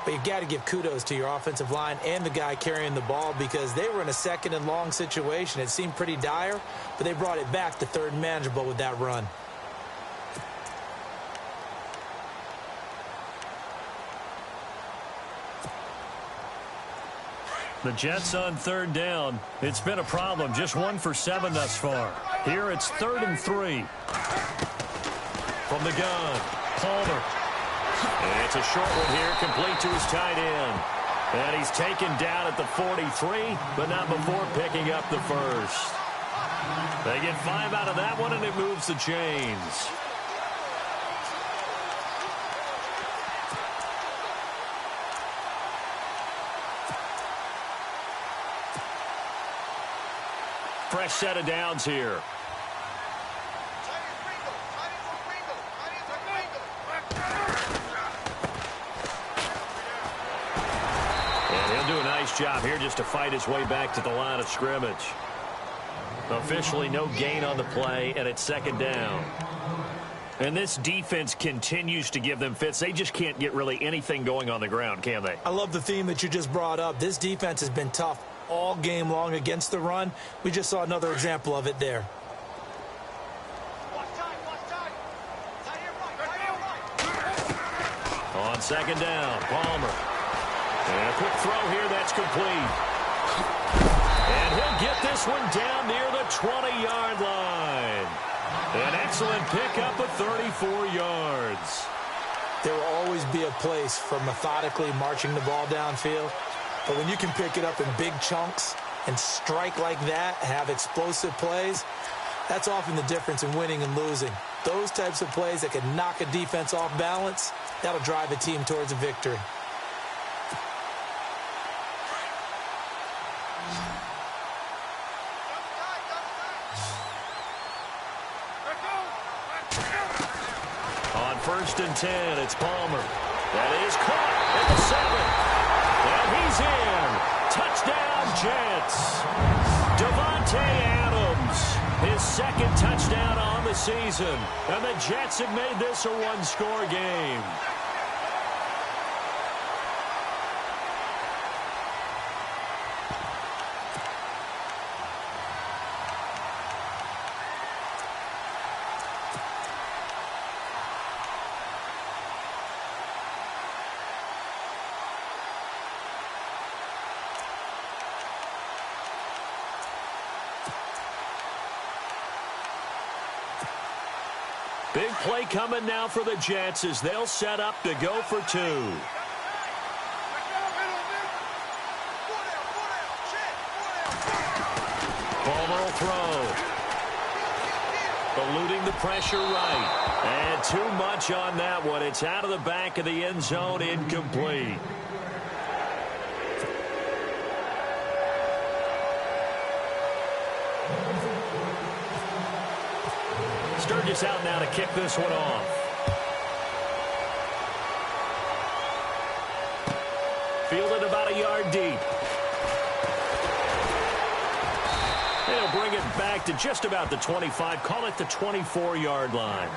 But you've got to give kudos to your offensive line and the guy carrying the ball because they were in a 2nd and long situation. It seemed pretty dire, but they brought it back to 3rd and manageable with that run.
The Jets on 3rd down. It's been a problem. Just 1 for 7 thus far. Here it's 3rd and 3. From the gun, Palmer. And it's a short one here, complete to his tight end. And he's taken down at the 43, but not before picking up the 1st. They get 5 out of that one, and it moves the chains. Fresh set of downs here. And he'll do a nice job here just to fight his way back to the line of scrimmage. Officially no gain on the play, and it's 2nd down. And this defense continues to give them fits. They just can't get really anything going on the ground, can they?
I love the theme that you just brought up. This defense has been tough all game long against the run. We just saw another example of it there.
On 2nd down, Palmer. And a quick throw here, that's complete. And he'll get this one down near the 20-yard line. An excellent pickup of 34 yards.
There will always be a place for methodically marching the ball downfield. But when you can pick it up in big chunks and strike like that, have explosive plays, that's often the difference in winning and losing. Those types of plays that can knock a defense off balance, that'll drive a team towards a victory.
On 1st and 10, it's Palmer. That is caught at the 7. And he's in. Touchdown, Jets. Devontae Adams, his 2nd touchdown on the season. And the Jets have made this a one-score game. Big play coming now for the Jets as they'll set up to go for two. Palmer will throw. Eluding the pressure right. And too much on that one. It's out of the back of the end zone, incomplete. Sturgis out now to kick this one off. Fielded about a yard deep. They'll bring it back to just about the 25. Call it the 24-yard line.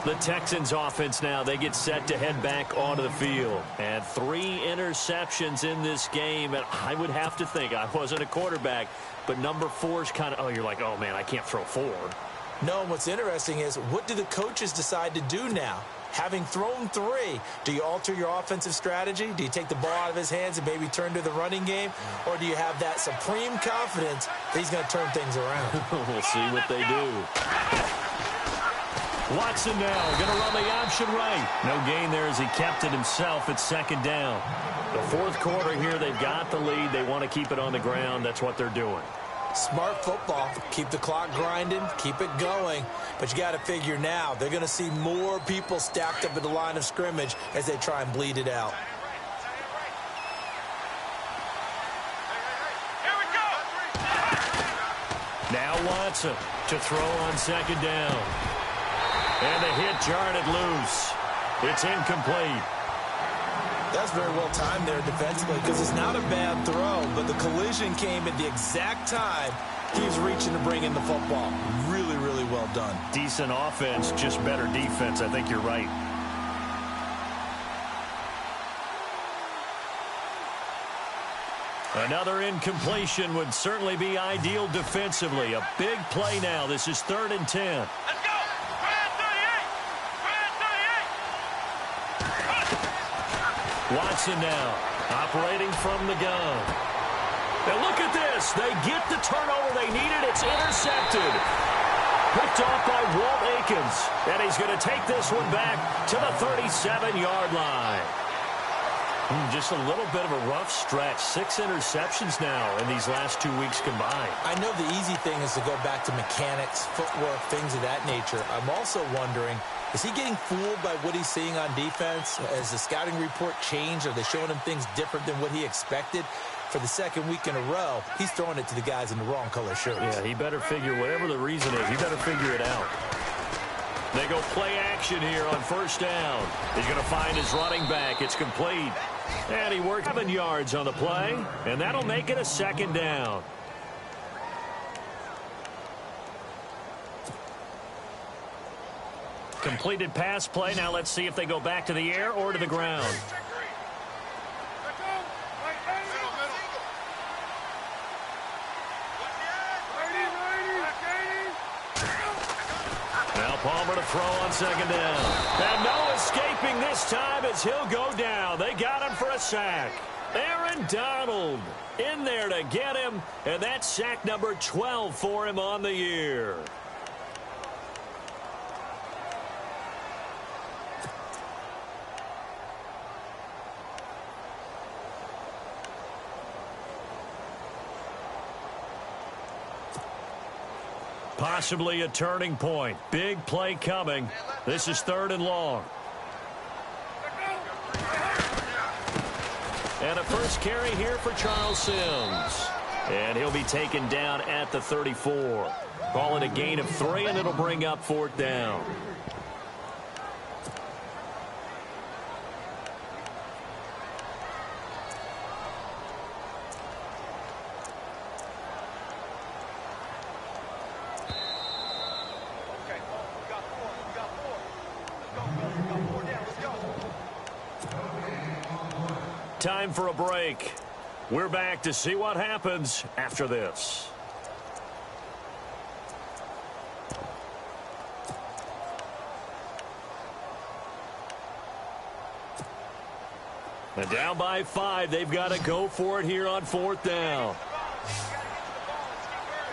The Texans offense now, they get set to head back onto the field. And 3 interceptions in this game. And I would have to think, I wasn't a quarterback, but number 4 is kind of, oh, you're like, oh, man, I can't throw 4.
No, what's interesting is, what do the coaches decide to do now? Having thrown 3, do you alter your offensive strategy? Do you take the ball out of his hands and maybe turn to the running game? Or do you have that supreme confidence that he's going to turn things around?
We'll see what they do. Watson now going to run the option right. No gain there as he kept it himself at second down. The fourth quarter here, they've got the lead. They want to keep it on the ground. That's what they're doing.
Smart football. Keep the clock grinding. Keep it going. But you got to figure now, they're going to see more people stacked up at the line of scrimmage as they try and bleed it out.
Here we go.
Now Watson to throw on second down. And the hit jarred it loose. It's incomplete.
That's very well timed there defensively because it's not a bad throw, but the collision came at the exact time he was reaching to bring in the football. Really, really well done.
Decent offense, just better defense. I think you're right. Another incompletion would certainly be ideal defensively. A big play now. This is 3rd and 10.
Let's go.
Watson now operating from the gun. Now look at this. They get the turnover they needed. It's intercepted. Picked off by Walt Aikens. And he's going to take this one back to the 37-yard line. Just a little bit of a rough stretch. 6 interceptions now in these last 2 weeks combined.
I know the easy thing is to go back to mechanics, footwork, things of that nature. I'm also wondering, is he getting fooled by what he's seeing on defense? Has the scouting report changed? Are they showing him things different than what he expected? For the 2nd week in a row, he's throwing it to the guys in the wrong color shirts.
Yeah, he better figure, whatever the reason is, he better figure it out. They go play action here on 1st down. He's going to find his running back. It's complete. And he worked 7 yards on the play, and that'll make it a 2nd down. Completed pass play. Now let's see if they go back to the air or to the ground. Now Palmer to throw on 2nd down. And no escaping this time as he'll go down. They got him for a sack. Aaron Donald in there to get him, and that's sack number 12 for him on the year. Possibly a turning point. Big play coming. This is 3rd and long. And a first carry here for Charles Sims. And he'll be taken down at the 34. Call it a gain of 3, and it'll bring up 4th down. Time for a break. We're back to see what happens after this. And down by 5, they've got to go for it here on 4th down.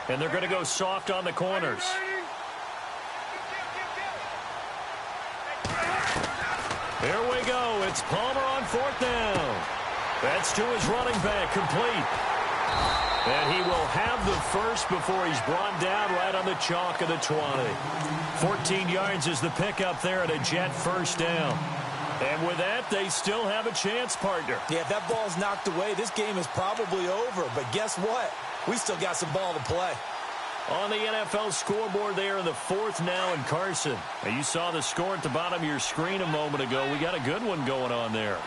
And they're going to go soft on the corners. Here we go. It's Palmer on fourth down. That's to his running back, complete. And he will have the first before he's brought down right on the chalk of the 20. 14 yards is the pickup there at a Jet first down. And with that, they still have a chance, partner.
Yeah, if that ball's knocked away, this game is probably over. But guess what? We still got some ball to play.
On the NFL scoreboard there in the fourth now in Carson. Now, you saw the score at the bottom of your screen a moment ago. We got a good one going on there.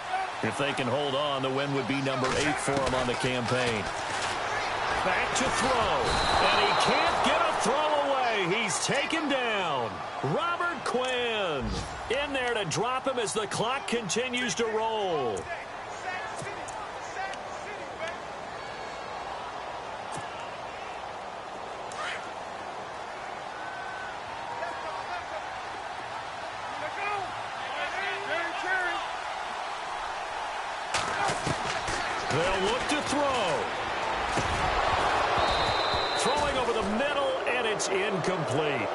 If they can hold on, the win would be number 8 for them on the campaign. Back to throw. And he can't get a throw away. He's taken down. Robert Quinn in there to drop him as the clock continues to roll. They'll look to throw. Throwing over the middle, and it's incomplete.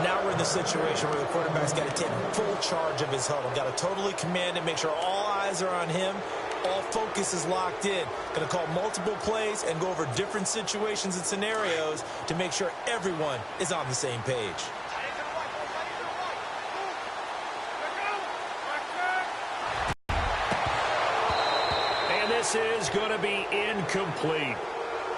Now we're in the situation where the quarterback's got to take full charge of his huddle. Got to totally command it, make sure all eyes are on him. All focus is locked in. Going to call multiple plays and go over different situations and scenarios to make sure everyone is on the same page.
This is going to be incomplete.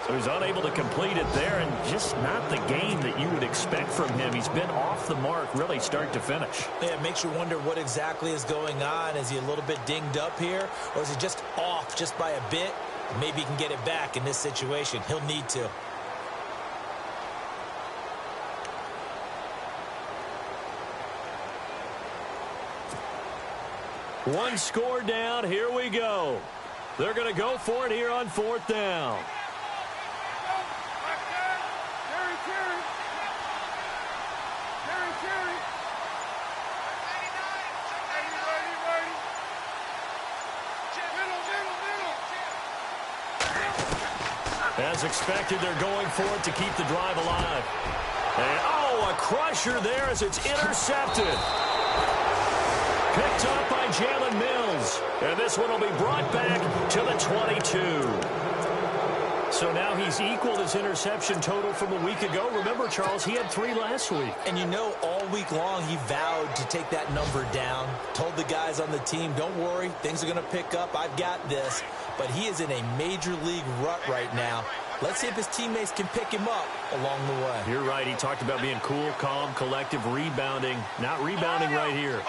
So he's unable to complete it there, and just not the game that you would expect from him. He's been off the mark really start to finish.
Yeah, it makes you wonder what exactly is going on. Is he a little bit dinged up here, or is he just off just by a bit? Maybe he can get it back in this situation. He'll need to.
One score down. Here we go. They're going to go for it here on fourth down. As expected, they're going for it to keep the drive alive. And, oh, a crusher there as it's intercepted. Picked up by Jalen Mills. And this one will be brought back to the 22. So now he's equaled his interception total from a week ago. Remember, Charles, he had 3 last week.
And you know, all week long he vowed to take that number down. Told the guys on the team, don't worry, things are going to pick up. I've got this. But he is in a major league rut right now. Let's see if his teammates can pick him up along the way.
You're right. He talked about being cool, calm, collective, rebounding. Not rebounding right here.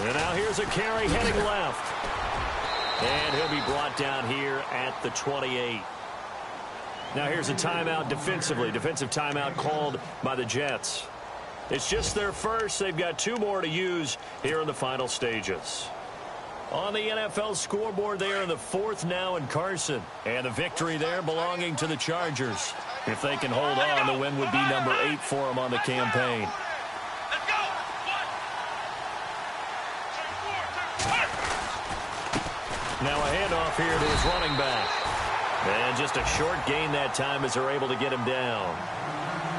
And now here's a carry heading left. And he'll be brought down here at the 28. Now here's a timeout defensively. Defensive timeout called by the Jets. It's just their first. They've got 2 more to use here in the final stages. On the NFL scoreboard there in the fourth now in Carson. And the victory there belonging to the Chargers. If they can hold on, the win would be number 8 for them on the campaign. Now a handoff here to his running back. And just a short gain that time as they're able to get him down.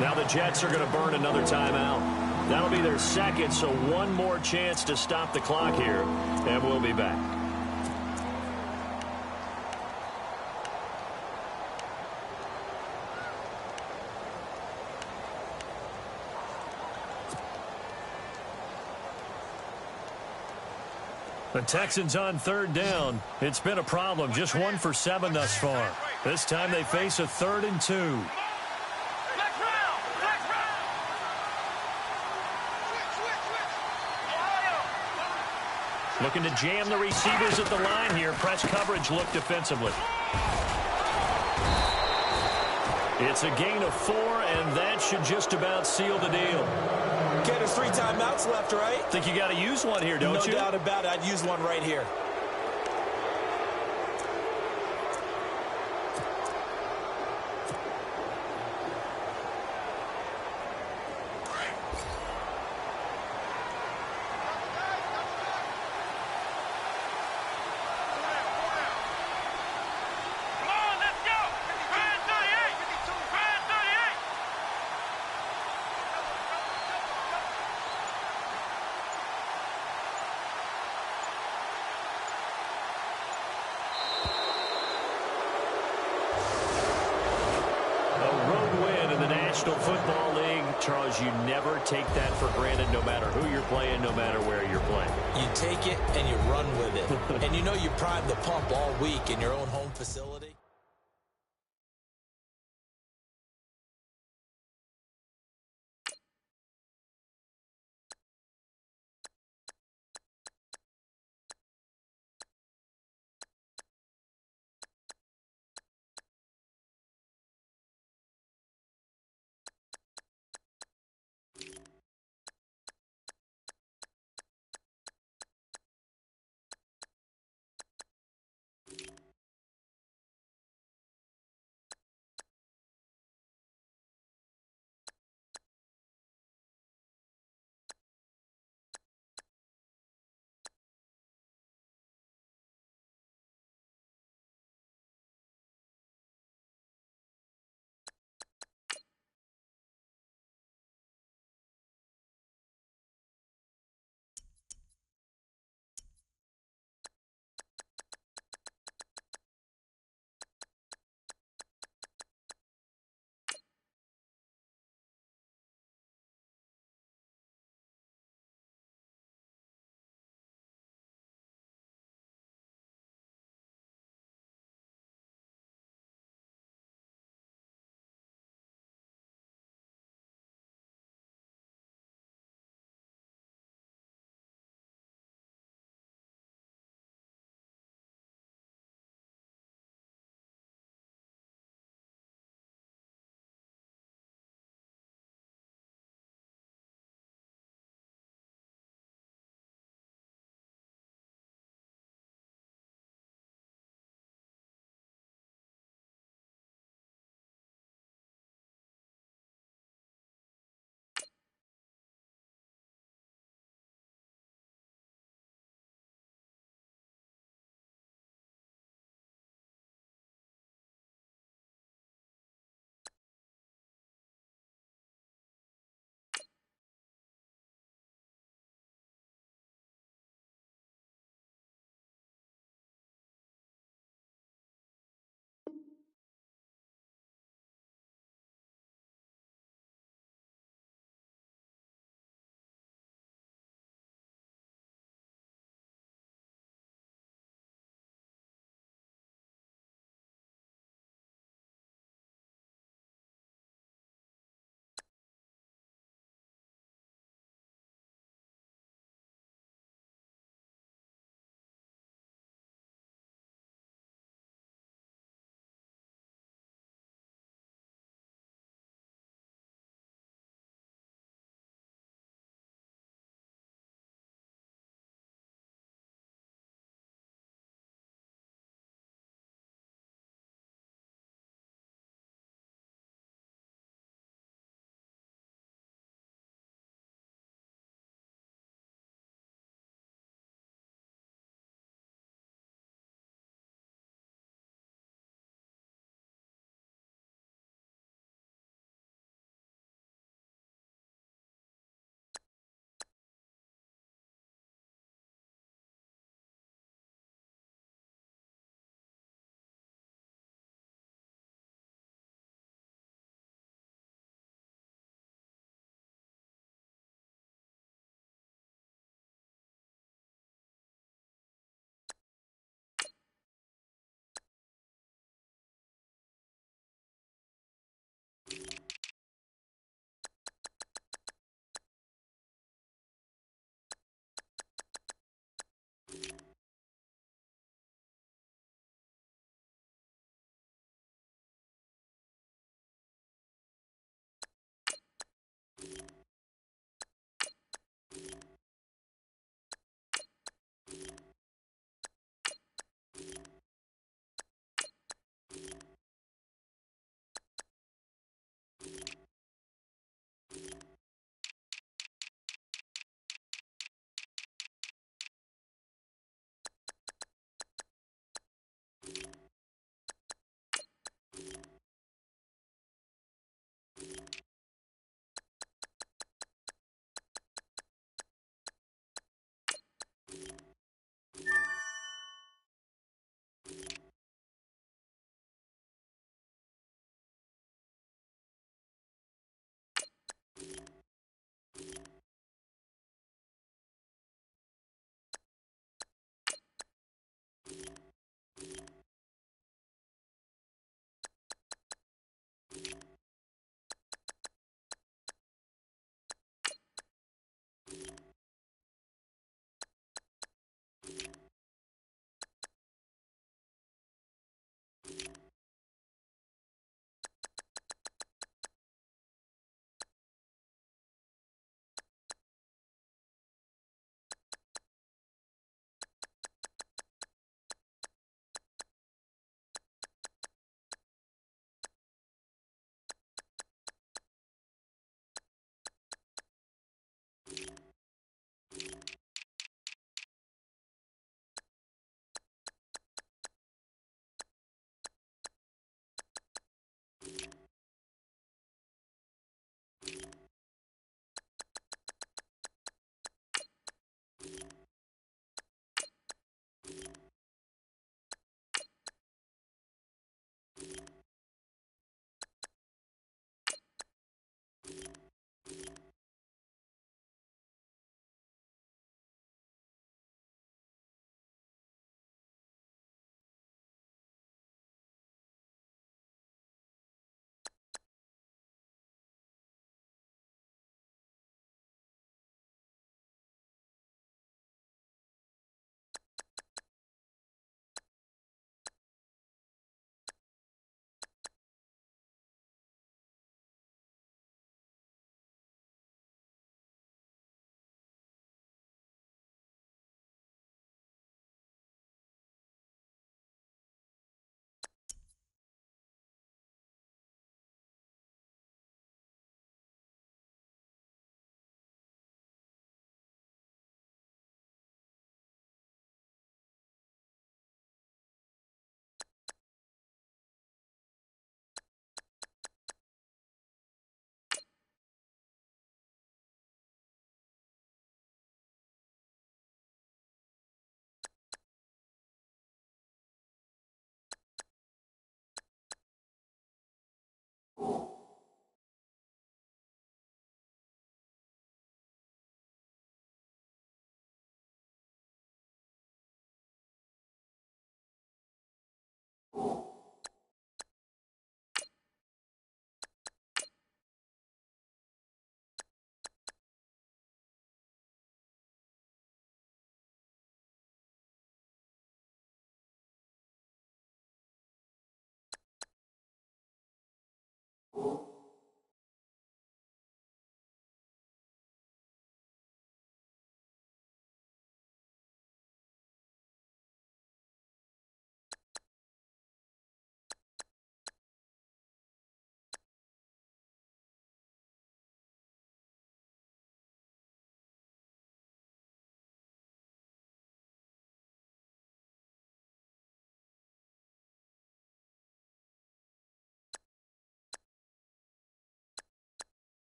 Now the Jets are going to burn another timeout. That'll be their second, so one more chance to stop the clock here. And we'll be back. The Texans on third down. It's been a problem. Just 1 for 7 thus far. This time they face a 3rd and 2. Looking to jam the receivers at the line here. Press coverage look defensively. It's a gain of 4, and that should just about seal the deal.
Okay, there's 3 timeouts left, right?
Think you got to use one here, don't you?
No doubt about it. I'd use one right here.
National Football League, Charles, you never take that for granted, no matter who you're playing, no matter where you're playing.
You take it and you run with it. And you know you prime the pump all week in your own home facility.